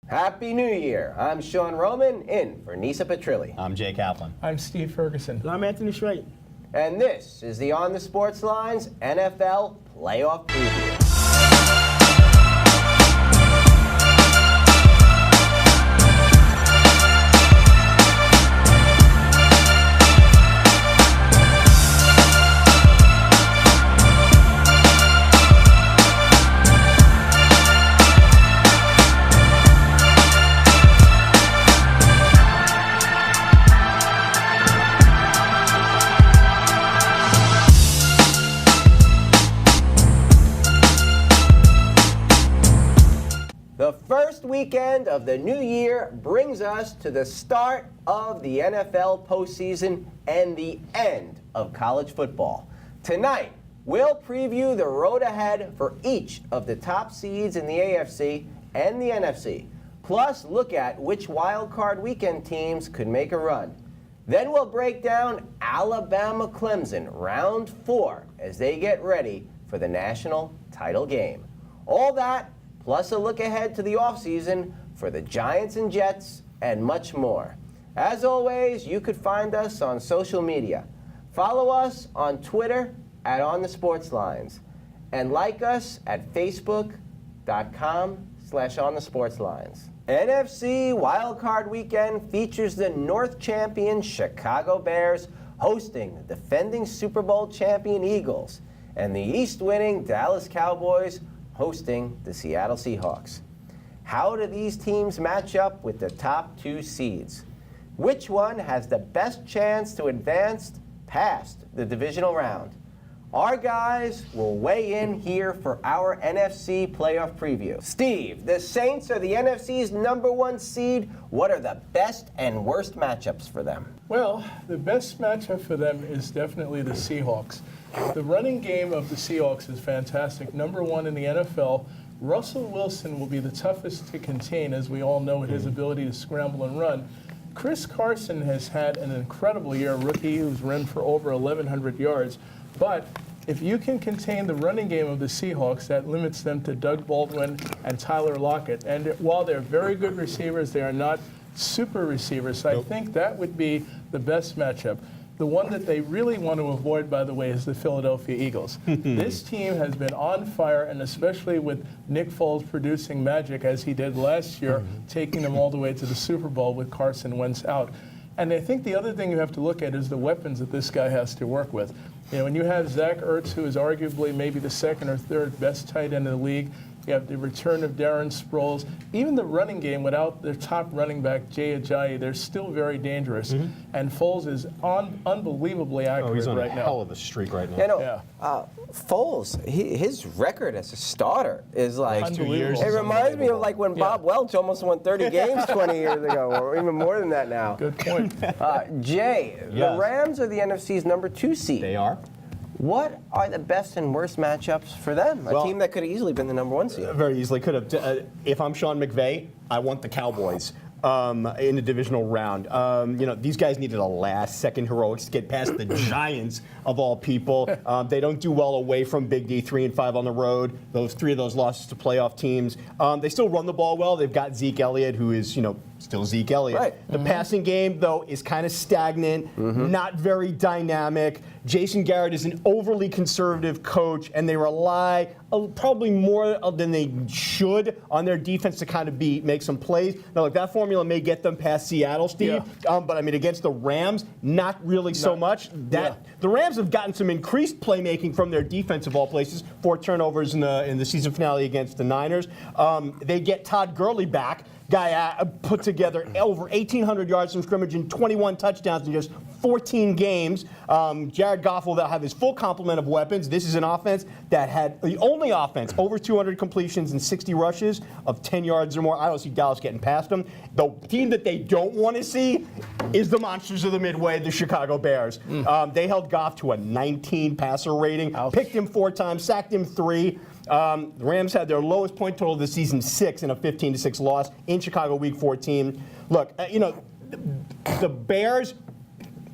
Happy New Year. I'm Sean Roman, in for Nisa Petrilli. I'm Jay Kaplan. I'm Steve Ferguson. And I'm Anthony Strait. And this is the On the Sports Lines NFL Playoff Preview. The first weekend of the new year brings us to the start of the NFL postseason and the end of college football. Tonight, we'll preview the road ahead for each of the top seeds in the AFC and the NFC, plus look at which wild card weekend teams could make a run. Then we'll break down Alabama-Clemson round 4 as they get ready for the national title game. All that plus a look ahead to the offseason for the Giants and Jets, and much more. As always, you could find us on social media. Follow us on Twitter at On The Sports Lines, and like us at facebook.com/OnTheSportsLines. NFC Wildcard Weekend features the North champion Chicago Bears hosting the defending Super Bowl champion Eagles, and the East-winning Dallas Cowboys hosting the Seattle Seahawks. How do these teams match up with the top 2 seeds? Which one has the best chance to advance past the divisional round? Our guys will weigh in here for our NFC playoff preview. Steve, the Saints are the NFC's #1 seed. What are the best and worst matchups for them? Well, the best matchup for them is definitely the Seahawks. The running game of the Seahawks is fantastic. #1 in the NFL. Russell Wilson will be the toughest to contain, as we all know, with his ability to scramble and run. Chris Carson has had an incredible year, a rookie who's run for over 1,100 yards. But if you can contain the running game of the Seahawks, that limits them to Doug Baldwin and Tyler Lockett. And while they're very good receivers, they are not super receivers. So I think that would be the best matchup. The one that they really want to avoid, by the way, is the Philadelphia Eagles. This team has been on fire, and especially with Nick Foles producing magic as he did last year, taking them all the way to the Super Bowl with Carson Wentz out. And I think the other thing you have to look at is the weapons that this guy has to work with. You know, when you have Zach Ertz, who is arguably maybe the second or third best tight end in the league, you have the return of Darren Sproles. Even the running game without their top running back, Jay Ajayi, they're still very dangerous. And Foles is unbelievably accurate right now. He's on a hell of a streak right now. You know, Foles, his record as a starter is like, 2 years. it reminds me of like when Bob Welch almost won 30 games 20 years ago, or even more than that now. Good point. Jay, Yes. the Rams are the NFC's #2 seed. They are. What are the best and worst matchups for them? A team that could have easily been the #1 seed. Very easily could have. If I'm Sean McVay, I want the Cowboys in the divisional round. You know, these guys needed a last-second heroics to get past the Giants of all people. They don't do well away from Big D, 3-5 on the road. 3 of those losses to playoff teams. They still run the ball well. They've got Zeke Elliott, who is, you know, still Zeke Elliott. Right. The passing game, though, is kind of stagnant, not very dynamic. Jason Garrett is an overly conservative coach, and they rely probably more than they should on their defense to kind of make some plays. Now, look, that formula may get them past Seattle, Steve, but I mean, against the Rams, not really so much. The Rams have gotten some increased playmaking from their defense of all places. 4 turnovers in the season finale against the Niners. They get Todd Gurley back. Guy put together over 1,800 yards from scrimmage and 21 touchdowns in just 14 games. Jared Goff will have his full complement of weapons. This is an offense that had the only offense over 200 completions and 60 rushes of 10 yards or more. I don't see Dallas getting past them. The team that they don't want to see is the monsters of the Midway, the Chicago Bears. They held Goff to a 19 passer rating, picked him 4 times, sacked him 3. The Rams had their lowest point total of the season, 6, in a 15-6 loss in Chicago Week 14. Look, you know, the Bears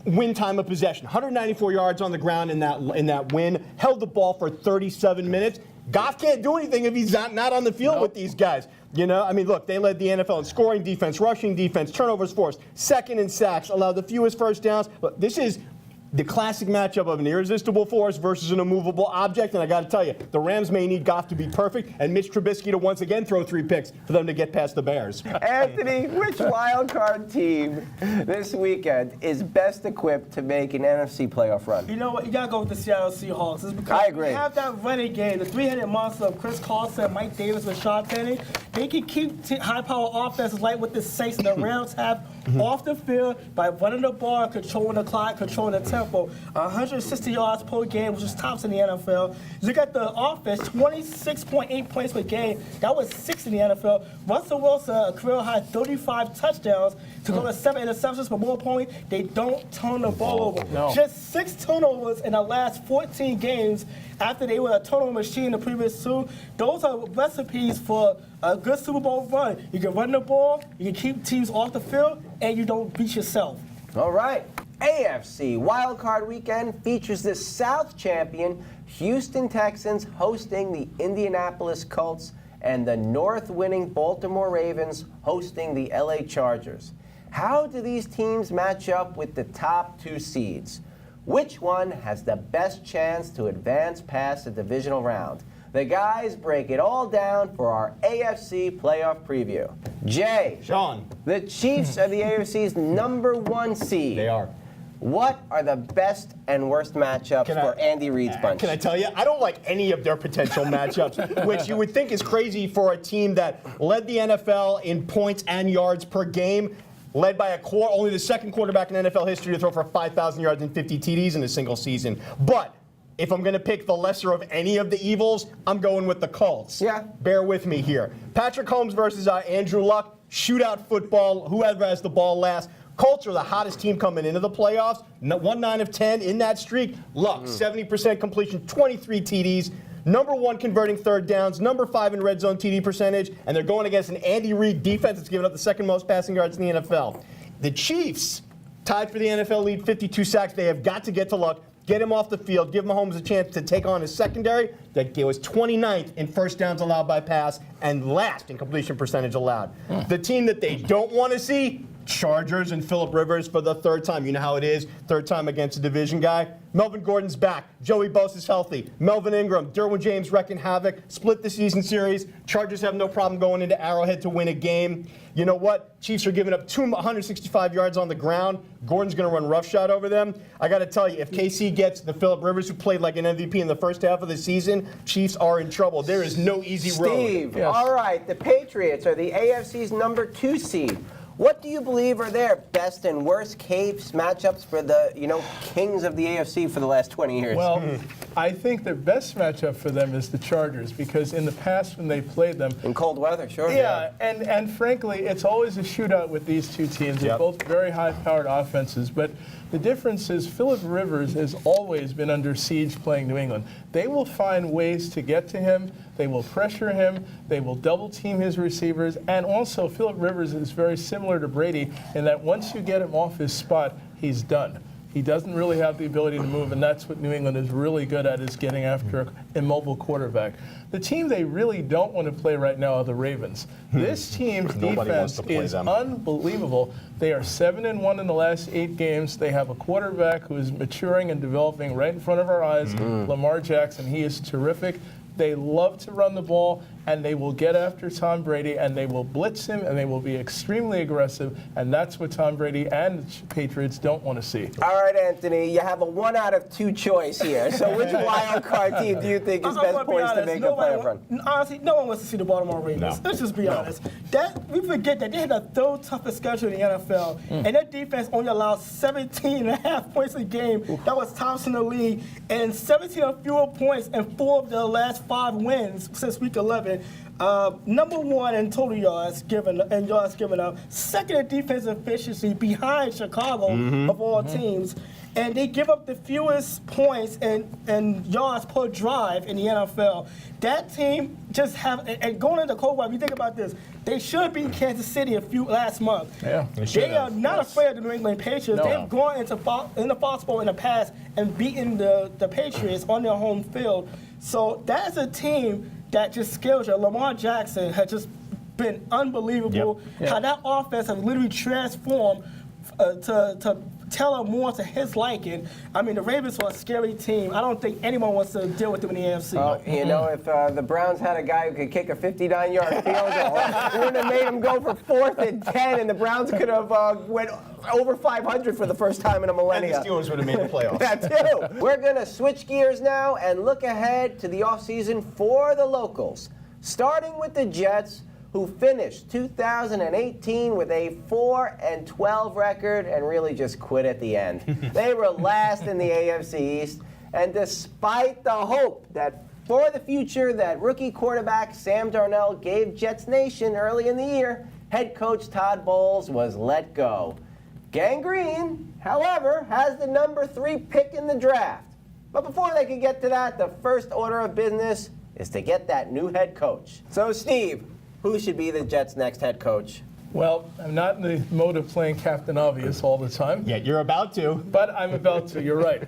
win time of possession, 194 yards on the ground in that win, held the ball for 37 minutes. Goff can't do anything if he's not on the field with these guys. You know, I mean, look, they led the NFL in scoring defense, rushing defense, turnovers forced, second in sacks, allowed the fewest first downs. Look, this is the classic matchup of an irresistible force versus an immovable object. And I got to tell you, the Rams may need Goff to be perfect and Mitch Trubisky to once again throw 3 picks for them to get past the Bears. Anthony, which wild card team this weekend is best equipped to make an NFC playoff run? You know what? You got to go with the Seattle Seahawks. It's because I agree. We have that running game, the three-headed monster of Chris Carson, Mike Davis, and Sean Penny. They can keep high-power offenses like what the Saints and the Rams have off the field by running the ball, controlling the clock, controlling the tempo. 160 yards per game, which is tops in the NFL. Look at the offense, 26.8 points per game. That was 6th in the NFL. Russell Wilson, a career high 35 touchdowns, to go to 7 interceptions, but more importantly, they don't turn the ball over. No. Just 6 turnovers in the last 14 games after they were a turnover machine the previous 2. Those are recipes for a good Super Bowl run. You can run the ball, you can keep teams off the field, and you don't beat yourself. All right. AFC Wildcard Weekend features the South champion Houston Texans hosting the Indianapolis Colts and the North-winning Baltimore Ravens hosting the LA Chargers. How do these teams match up with the top 2 seeds? Which one has the best chance to advance past the divisional round? The guys break it all down for our AFC playoff preview. Jay. Sean. The Chiefs are the AFC's #1 seed. They are. What are the best and worst matchups for Andy Reid's bunch? Can I tell you? I don't like any of their potential matchups, which you would think is crazy for a team that led the NFL in points and yards per game, led by only the second quarterback in NFL history to throw for 5,000 yards and 50 TDs in a single season. But if I'm going to pick the lesser of any of the evils, I'm going with the Colts. Yeah. Bear with me here. Patrick Holmes versus Andrew Luck, shootout football, whoever has the ball last. Colts are the hottest team coming into the playoffs. 1-9 of 10 in that streak. Luck, 70% completion, 23 TDs. #1 converting third downs, #5 in red zone TD percentage, and they're going against an Andy Reid defense that's given up the second most passing yards in the NFL. The Chiefs, tied for the NFL lead, 52 sacks. They have got to get to Luck, get him off the field, give Mahomes a chance to take on his secondary that was 29th in first downs allowed by pass and last in completion percentage allowed. The team that they don't want to see, Chargers and Phillip Rivers for the 3rd time. You know how it is, 3rd time against a division guy. Melvin Gordon's back. Joey Bosa's healthy. Melvin Ingram, Derwin James wrecking havoc. Split the season series. Chargers have no problem going into Arrowhead to win a game. You know what? Chiefs are giving up 165 yards on the ground. Gordon's going to run roughshod over them. I got to tell you, if KC gets the Phillip Rivers who played like an MVP in the first half of the season, Chiefs are in trouble. There is no easy road. Steve, all right, the Patriots are the AFC's #2 seed. What do you believe are their best and worst case matchups for the, kings of the AFC for the last 20 years? Well, I think the best matchup for them is the Chargers because in the past when they played them, in cold weather, sure. Yeah, and frankly, it's always a shootout with these 2 teams. They're both very high-powered offenses, but the difference is Phillip Rivers has always been under siege playing New England. They will find ways to get to him. They will pressure him. They will double-team his receivers. And also, Phillip Rivers is very similar to Brady in that once you get him off his spot, he's done. He doesn't really have the ability to move, and that's what New England is really good at, is getting after an immobile quarterback. The team they really don't want to play right now are the Ravens. This team's defense is unbelievable. They are 7-1 in the last 8 games. They have a quarterback who is maturing and developing right in front of our eyes, Lamar Jackson. He is terrific. They love to run the ball, and they will get after Tom Brady, and they will blitz him, and they will be extremely aggressive, and that's what Tom Brady and the Patriots don't want to see. All right, Anthony, you have a 1 out of 2 choice here. So which wild card team do you think is best poised to make a playoff run? Honestly, no one wants to see the Baltimore Ravens. Let's just be honest. We forget that they had the 3rd toughest schedule in the NFL, and their defense only allowed 17.5 points a game. That was tops in the league, and 17 or fewer points in 4 of the last 5 wins since week 11. #1 in total yards given up. 2nd in defensive efficiency behind Chicago of all teams. And they give up the fewest points and yards per drive in the NFL. That team just and going into cold weather, you think about this, they should beat Kansas City last month. Yeah, they are not afraid of the New England Patriots. No. They've gone into the Fox Bowl in the past and beaten the Patriots on their home field. So that's a team that just scares you. Lamar Jackson had just been unbelievable. How that offense has literally transformed to tailor more to his liking. I mean, the Ravens are a scary team. I don't think anyone wants to deal with them in the AFC. You know, if the Browns had a guy who could kick a 59-yard field goal, it wouldn't have made him go for 4th and 10, and the Browns could have went over 500 for the first time in a millennia. And the Steelers would have made the playoffs. That too. We're going to switch gears now and look ahead to the offseason for the locals, starting with the Jets, who finished 2018 with a 4-12 record and really just quit at the end. They were last in the AFC East, and despite the hope that for the future that rookie quarterback Sam Darnold gave Jets Nation early in the year, head coach Todd Bowles was let go. Gang Green, however, has the number 3 pick in the draft. But before they can get to that, the first order of business is to get that new head coach. So, Steve, who should be the Jets' next head coach? Well, I'm not in the mode of playing Captain Obvious all the time. Yeah, you're about to. But I'm about to, you're right.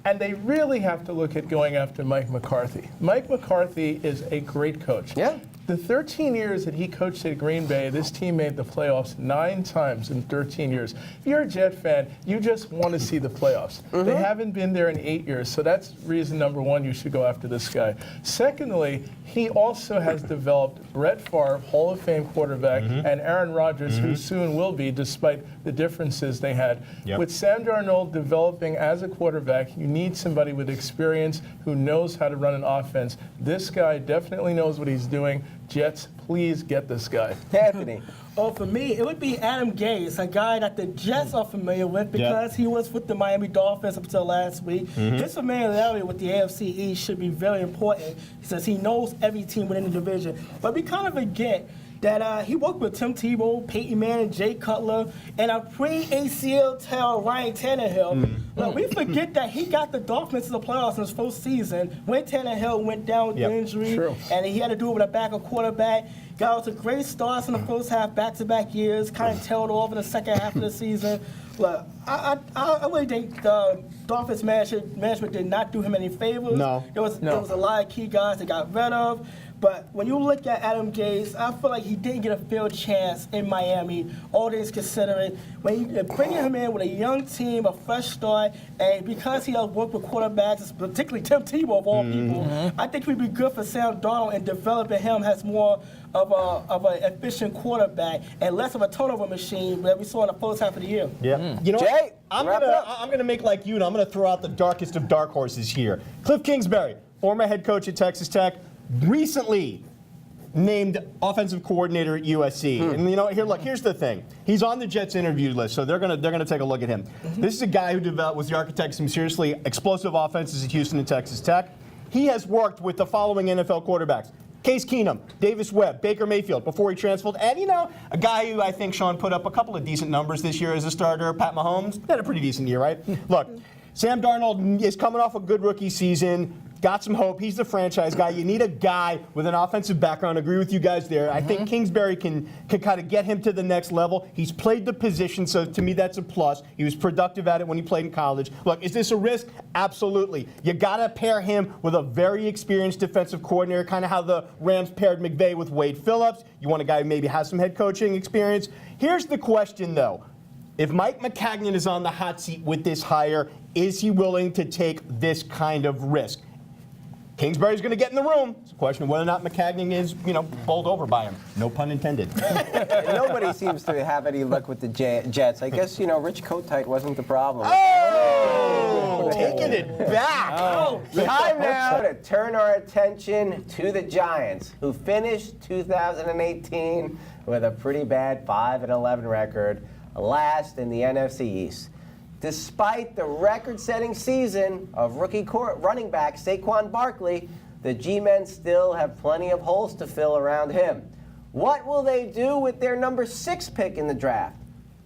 And they really have to look at going after Mike McCarthy. Mike McCarthy is a great coach. Yeah. The 13 years that he coached at Green Bay, this team made the playoffs 9 times in 13 years. If you're a Jet fan, you just want to see the playoffs. They haven't been there in 8 years, so that's reason number 1 you should go after this guy. Secondly, he also has developed Brett Favre, Hall of Fame quarterback, and Aaron Rodgers, who soon will be, despite the differences they had. Yep. With Sam Darnold developing as a quarterback, you need somebody with experience who knows how to run an offense. This guy definitely knows what he's doing. Jets, please get this guy. Anthony. Oh, for me, it would be Adam Gase, a guy that the Jets are familiar with because he was with the Miami Dolphins up until last week. His familiarity with the AFC East should be very important since he knows every team within the division. But we kind of forget that he worked with Tim Tebow, Peyton Manning, Jay Cutler, and a pre-ACL tail Ryan Tannehill. But we forget that he got the Dolphins to the playoffs in his first season when Tannehill went down with injury, and he had to do it with a backup quarterback. Got out to great starts in the first half, back-to-back years, kind of tailed off in the second half of the season. Look, I really think the Dolphins management did not do him any favors. No. There was a lot of key guys they got rid of. But when you look at Adam Gase, I feel like he didn't get a fair chance in Miami, all things considering. When you bringing him in with a young team, a fresh start, and because he has worked with quarterbacks, particularly Tim Tebow of all people, I think it would be good for Sam Darnold and developing him as more of an efficient quarterback and less of a turnover machine that we saw in the first half of the year. Yeah. You know Jay, what? I'm gonna make like you, and I'm gonna throw out the darkest of dark horses here. Cliff Kingsbury, former head coach at Texas Tech, recently named offensive coordinator at USC. And you know, here's the thing. He's on the Jets interview list, so they're gonna take a look at him. This is a guy who was the architect of some seriously explosive offenses at Houston and Texas Tech. He has worked with the following NFL quarterbacks: Case Keenum, Davis Webb, Baker Mayfield before he transferred, and a guy who I think Sean put up a couple of decent numbers this year as a starter, Pat Mahomes, had a pretty decent year, right? Look, Sam Darnold is coming off a good rookie season. Got some hope. He's the franchise guy. You need a guy with an offensive background. I agree with you guys there. I think Kingsbury can kind of get him to the next level. He's played the position, so to me that's a plus. He was productive at it when he played in college. Look, is this a risk? Absolutely. You got to pair him with a very experienced defensive coordinator, kind of how the Rams paired McVay with Wade Phillips. You want a guy who maybe has some head coaching experience. Here's the question, though. If Mike Maccagnan is on the hot seat with this hire, is he willing to take this kind of risk? Kingsbury's going to get in the room. It's a question of whether or not Maccagnan is, bowled over by him. No pun intended. Nobody seems to have any luck with the Jets. I guess, Rich Kotite wasn't the problem. Oh! Taking it back. Time now to turn our attention to the Giants, who finished 2018 with a pretty bad 5-11 record, last in the NFC East. Despite the record-setting season of rookie running back Saquon Barkley, the G-men still have plenty of holes to fill around him. What will they do with their number 6 pick in the draft?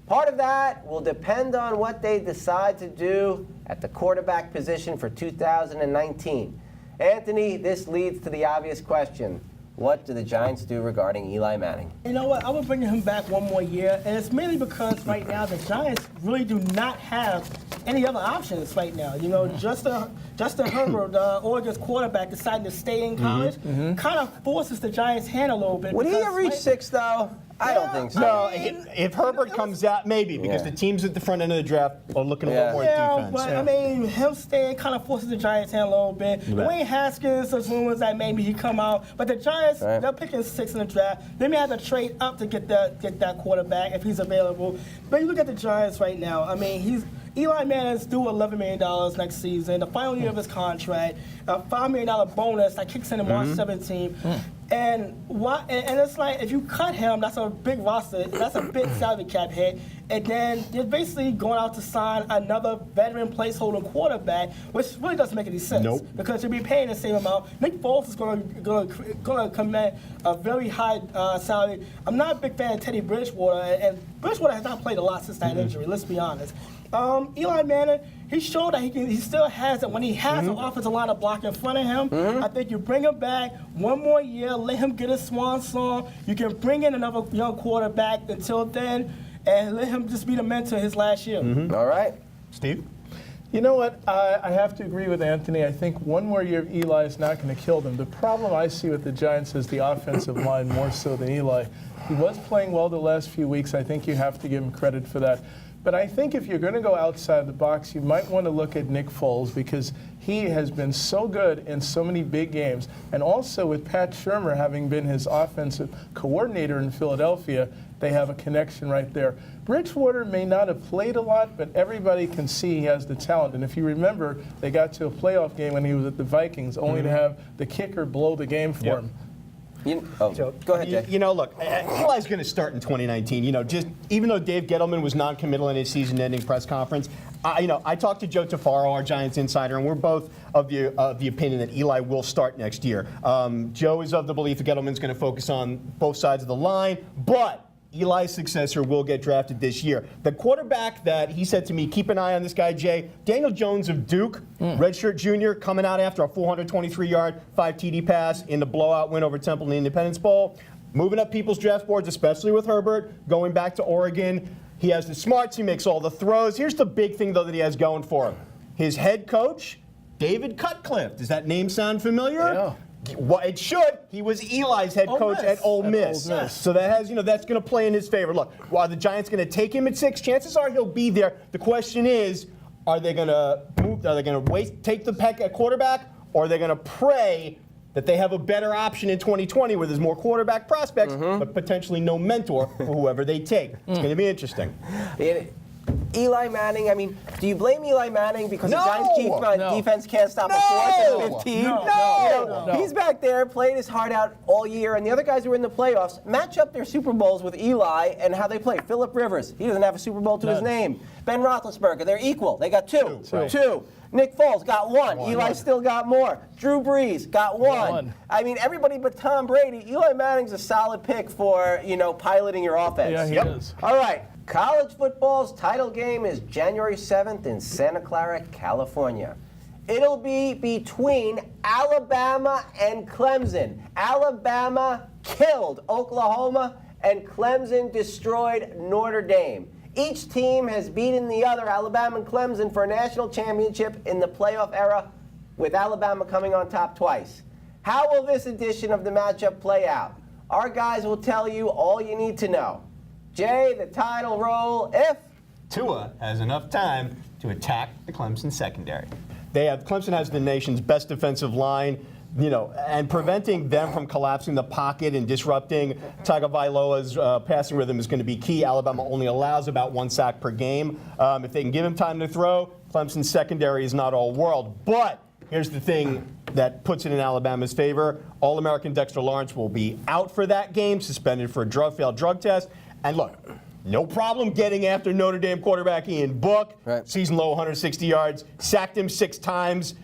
Part of that will depend on what they decide to do at the quarterback position for 2019. Anthony, this leads to the obvious question. What do the Giants do regarding Eli Manning? You know what? I would bring him back one more year, and it's mainly because right now the Giants really do not have any other options right now. You know, Justin Herbert, Oregon's quarterback, deciding to stay in college, kind of forces the Giants' hand a little bit. Would he have reached 6, though? I don't think so. No, if Herbert comes out, maybe, because the teams at the front end of the draft are looking a little more defense. But I mean, him staying kind of forces the Giants' hand a little bit. Dwayne Haskins, there's rumors that maybe he come out, but the Giants, they're picking 6 in the draft. They may have to trade up to get that quarterback if he's available. But you look at the Giants right now. I mean, Eli Manning's due $11 million next season, the final year of his contract, a $5 million bonus that kicks in March 17th. And it's like, if you cut him, that's a big roster, that's a big salary cap hit. And then you're basically going out to sign another veteran placeholder quarterback, which really doesn't make any sense. Nope. Because you'll be paying the same amount. Nick Foles is going to command a very high salary. I'm not a big fan of Teddy Bridgewater, and Bridgewater has not played a lot since that injury, let's be honest. Eli Manning, he showed that he still has it. When he has an offensive line to block in front of him, I think you bring him back one more year, let him get his swan song. You can bring in another young quarterback until then, and let him just be the mentor his last year. All right. Steve? You know what? I have to agree with Anthony. I think one more year of Eli is not going to kill them. The problem I see with the Giants is the offensive line more so than Eli. He was playing well the last few weeks. I think you have to give him credit for that. But I think if you're going to go outside the box, you might want to look at Nick Foles, because he has been so good in so many big games. And also with Pat Shurmur having been his offensive coordinator in Philadelphia, they have a connection right there. Bridgewater may not have played a lot, but everybody can see he has the talent. And if you remember, they got to a playoff game when he was at the Vikings, only to have the kicker blow the game for him. Go ahead, Jay. You know, look, Eli's going to start in 2019. You know, just even though Dave Gettleman was non-committal in his season-ending press conference, I talked to Joe Tafaro, our Giants insider, and we're both of the opinion that Eli will start next year. Joe is of the belief that Gettleman's going to focus on both sides of the line, but Eli's successor will get drafted this year. The quarterback that he said to me, keep an eye on this guy, Jay, Daniel Jones of Duke, redshirt junior, coming out after a 423-yard, 5 TD pass in the blowout win over Temple in the Independence Bowl. Moving up people's draft boards, especially with Herbert, going back to Oregon. He has the smarts, he makes all the throws. Here's the big thing, though, that he has going for him. His head coach, David Cutcliffe. Does that name sound familiar? Yeah. Well, it should. He was Eli's head coach at Ole Miss. So that has, that's going to play in his favor. Look, while the Giants going to take him at 6, chances are he'll be there. The question is, are they going to move? Are they going to take the peck at quarterback, or are they going to pray that they have a better option in 2020 where there's more quarterback prospects, but potentially no mentor for whoever they take? It's going to be interesting. Eli Manning, I mean, do you blame Eli Manning because No! the Giants' defense can't stop a 4th and 15? No! He's back there, played his heart out all year, and the other guys who are in the playoffs match up their Super Bowls with Eli and how they play. Phillip Rivers, he doesn't have a Super Bowl to his name. Ben Roethlisberger, they're equal. They got 2. Two. Nick Foles got 1. Eli still got more. Drew Brees got 1. I mean, everybody but Tom Brady. Eli Manning's a solid pick for, piloting your offense. Yeah, he is. All right. College football's title game is January 7th in Santa Clara, California. It'll be between Alabama and Clemson. Alabama killed Oklahoma, and Clemson destroyed Notre Dame. Each team has beaten the other, Alabama and Clemson, for a national championship in the playoff era, with Alabama coming on top twice. How will this edition of the matchup play out? Our guys will tell you all you need to know. Jay, the title roll if Tua has enough time to attack the Clemson secondary. Clemson has the nation's best defensive line, and preventing them from collapsing the pocket and disrupting Tagovailoa's passing rhythm is going to be key. Alabama only allows about 1 sack per game. If they can give him time to throw, Clemson's secondary is not all world. But here's the thing that puts it in Alabama's favor. All-American Dexter Lawrence will be out for that game, suspended for a failed drug test. And look, no problem getting after Notre Dame quarterback Ian Book. Right. Season low 160 yards, sacked him 6 times.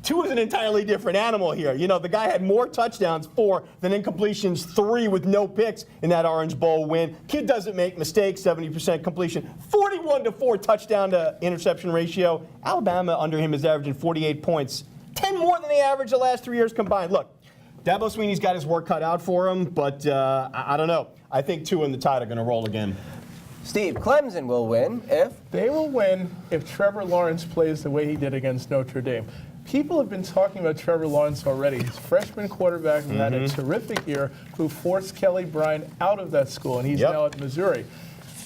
Tua is an entirely different animal here. The guy had more touchdowns, 4, than incompletions, 3 with no picks in that Orange Bowl win. Kid doesn't make mistakes, 70% completion, 41-4 touchdown to interception ratio. Alabama under him is averaging 48 points, 10 more than they averaged the last 3 years combined. Look, Dabo Swinney's got his work cut out for him, but I don't know. I think Tua and the Tide are going to roll again. Steve, Clemson will win if? They will win if Trevor Lawrence plays the way he did against Notre Dame. People have been talking about Trevor Lawrence already. His freshman quarterback who had a terrific year, who forced Kelly Bryant out of that school, and he's now at Missouri.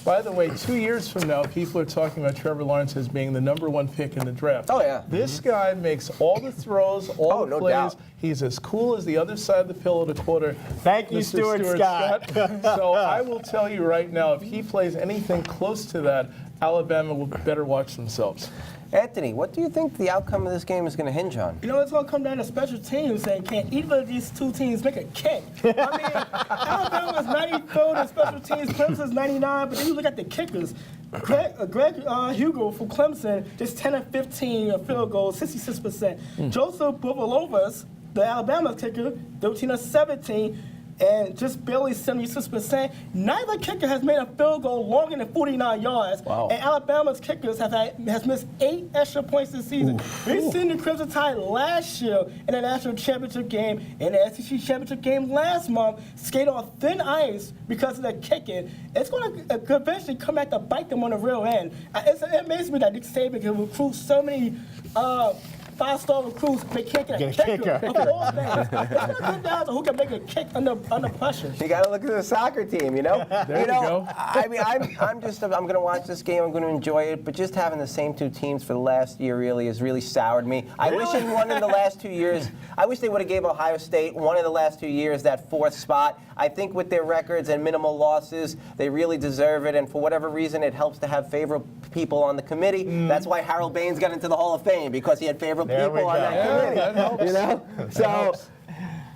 By the way, 2 years from now, people are talking about Trevor Lawrence as being the #1 pick in the draft. Oh, yeah. This guy makes all the throws, all the no plays. doubt. He's as cool as the other side of the pillow to quarter. Thank you, Mr. Stuart Scott. So I will tell you right now, if he plays anything close to that, Alabama will better watch themselves. Anthony, what do you think the outcome of this game is going to hinge on? You know, it's going to come down to special teams, and can either of these two teams make a kick? I mean, Alabama's 93rd in special teams, Clemson's 99, but then you look at the kickers. Greg Hugo from Clemson, just 10 of 15 field goals, 66%. Joseph Bovalovas, the Alabama kicker, 13 of 17, and just barely 76%. Neither kicker has made a field goal longer than 49 yards. Wow. And Alabama's kickers has missed 8 extra points this season. We've seen the Crimson Tide last year in the national championship game and the SEC championship game last month skate on thin ice because of the kicking. It's going to eventually come back to bite them on the real end. It amazes me that Nick Saban can recruit so many five-star recruits, they can't get a kicker. Of all things. It's going to come down to who can make a kick under pressure. You got to look at the soccer team, you know? There you go. I mean, I'm going to watch this game. I'm going to enjoy it. But just having the same two teams for the last year has really soured me. I wish in one of the last 2 years, I wish they would have gave Ohio State one of the last 2 years that 4th spot. I think with their records and minimal losses, they really deserve it. And for whatever reason, it helps to have favorable people on the committee. That's why Harold Baines got into the Hall of Fame, because he had favorable people on that committee. That helps. You know? So,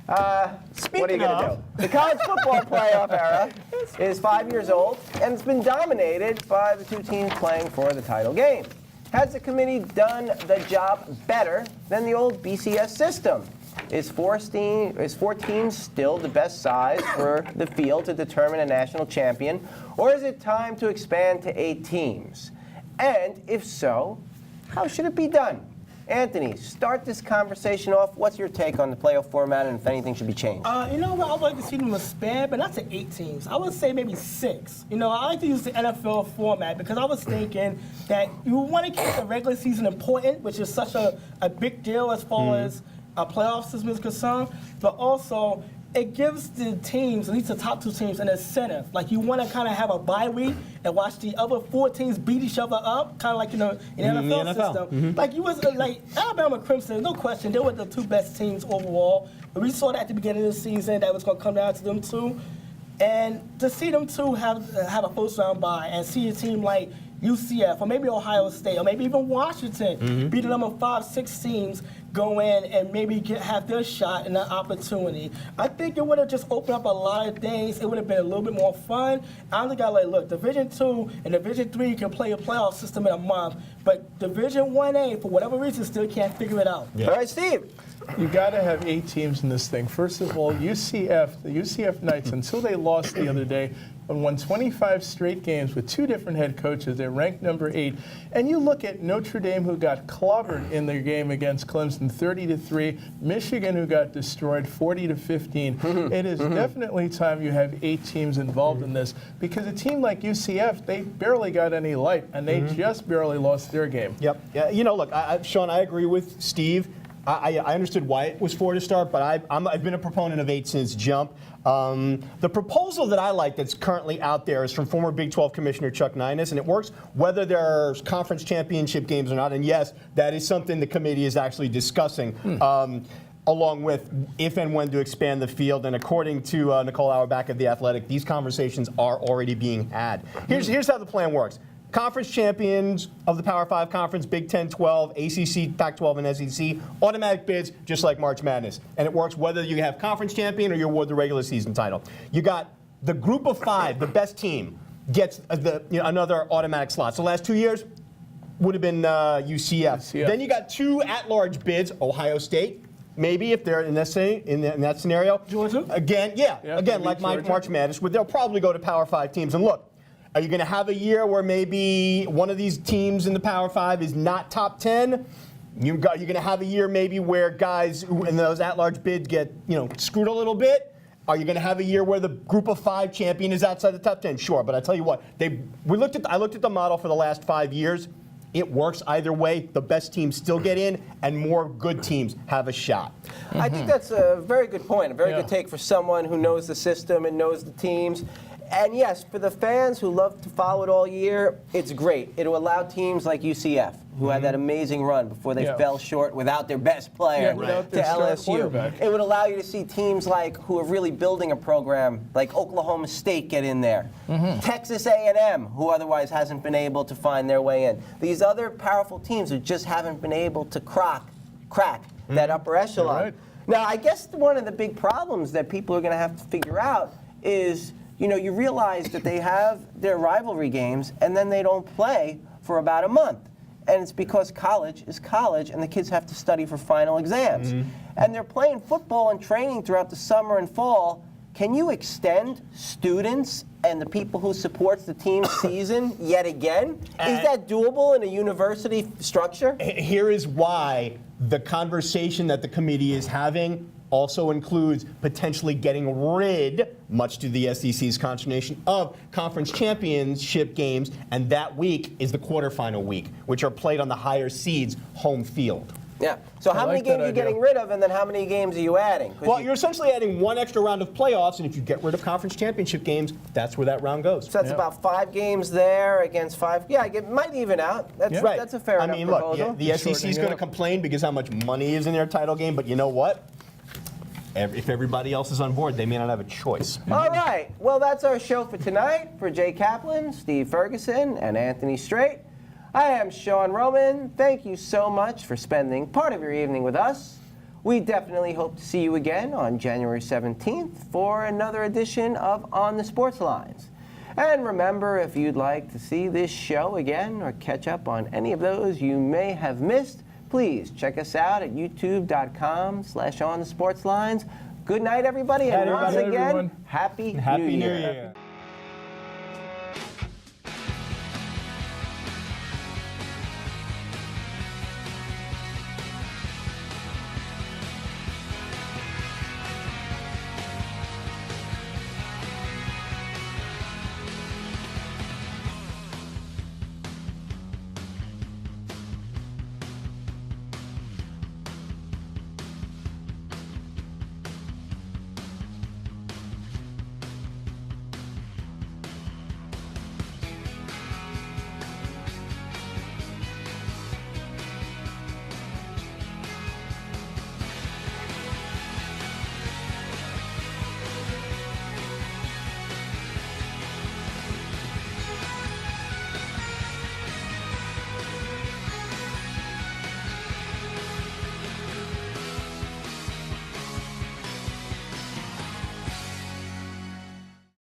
what are you going to do? The college football playoff era is 5 years old, and it's been dominated by the two teams playing for the title game. Has the committee done the job better than the old BCS system? Is 4 teams still the best size for the field to determine a national champion, or is it time to expand to 8 teams? And if so, how should it be done? Anthony, start this conversation off. What's your take on the playoff format and if anything should be changed? You know what? I'd like to see them expand, but not to 8 teams. I would say maybe 6. You know, I like to use the NFL format because I was thinking that you want to keep the regular season important, which is such a big deal as far as a playoff system is concerned, but also it gives the teams, at least the top 2 teams, an incentive. Like, you want to kind of have a bye week and watch the other 4 teams beat each other up, kind of like in the NFL system. Like, like Alabama-Clemson, no question, they were the 2 best teams overall. But we saw that at the beginning of the season that was going to come down to them 2. And to see them 2 have a first-round bye and see a team like UCF or maybe Ohio State or maybe even Washington beat the number 5, 6 teams, go in and maybe have their shot and that opportunity. I think it would have just opened up a lot of things. It would have been a little bit more fun. I only got look, Division II and Division III can play a playoff system in a month, but Division 1A, for whatever reason, still can't figure it out. All right, Steve. You got to have 8 teams in this thing. First of all, the UCF Knights, until they lost the other day, won 25 straight games with 2 different head coaches. They're ranked number 8. And you look at Notre Dame, who got clobbered in their game against Clemson, 30-3. Michigan, who got destroyed, 40-15. It is definitely time you have 8 teams involved in this, because a team like UCF, they barely got any light, and they just barely lost their game. Yep. Yeah, you know, look, Sean, I agree with Steve. I understood why it was 4 to start, but I've been a proponent of 8 since jump. The proposal that I like that's currently out there is from former Big 12 Commissioner Chuck Ninus, and it works whether there's conference championship games or not. And yes, that is something the committee is actually discussing. Along with if and when to expand the field. And according to Nicole Auerbach of The Athletic, these conversations are already being had. Here's how the plan works. Conference champions of the Power 5 Conference, Big 10, 12, ACC, Pac-12, and SEC, automatic bids just like March Madness. And it works whether you have conference champion or you award the regular season title. You got the group of 5, the best team, gets another automatic slot. So the last 2 years would have been UCF. Then you got 2 at-large bids, Ohio State, maybe if they're in that scenario. Georgia? Again, again, like March Madness, they'll probably go to Power 5 teams. And look, are you going to have a year where maybe one of these teams in the Power 5 is not top 10? You're going to have a year maybe where guys in those at-large bids get screwed a little bit. Are you going to have a year where the group of 5 champion is outside the top 10? Sure, but I tell you what, I looked at the model for the last 5 years. It works either way. The best teams still get in, and more good teams have a shot. I think that's a very good point, a very good take for someone who knows the system and knows the teams. And yes, for the fans who love to follow it all year, it's great. It'll allow teams like UCF, who had that amazing run before they fell short without their best player without to their star LSU. quarterback. It would allow you to see teams like who are really building a program, like Oklahoma State, get in there. Texas A&M, who otherwise hasn't been able to find their way in. These other powerful teams who just haven't been able to crack that upper echelon. Right. Now, I guess one of the big problems that people are going to have to figure out is, you realize that they have their rivalry games and then they don't play for about a month. And it's because college is college and the kids have to study for final exams. And they're playing football and training throughout the summer and fall. Can you extend students and the people who supports the team's season yet again? Is that doable in a university structure? Here is why the conversation that the committee is having also includes potentially getting rid, much to the SEC's consternation, of conference championship games, and that week is the quarterfinal week, which are played on the higher seeds home field. Yeah. So how many games are you getting rid of, and then how many games are you adding? Well, you're essentially adding one extra round of playoffs, and if you get rid of conference championship games, that's where that round goes. So that's about 5 games there against 5. Yeah, it might even out. That's Right. That's a fair enough proposal. Look, the SEC is going to complain because how much money is in their title game, but you know what? If everybody else is on board, they may not have a choice. All right. Well, that's our show for tonight. For Jay Kaplan, Steve Ferguson, and Anthony Strait, I am Sean Roman. Thank you so much for spending part of your evening with us. We definitely hope to see you again on January 17th for another edition of On the Sports Lines. And remember, if you'd like to see this show again or catch up on any of those you may have missed, please check us out at youtube.com/onthesportslines. Good night, everybody, and once again, Happy New Year.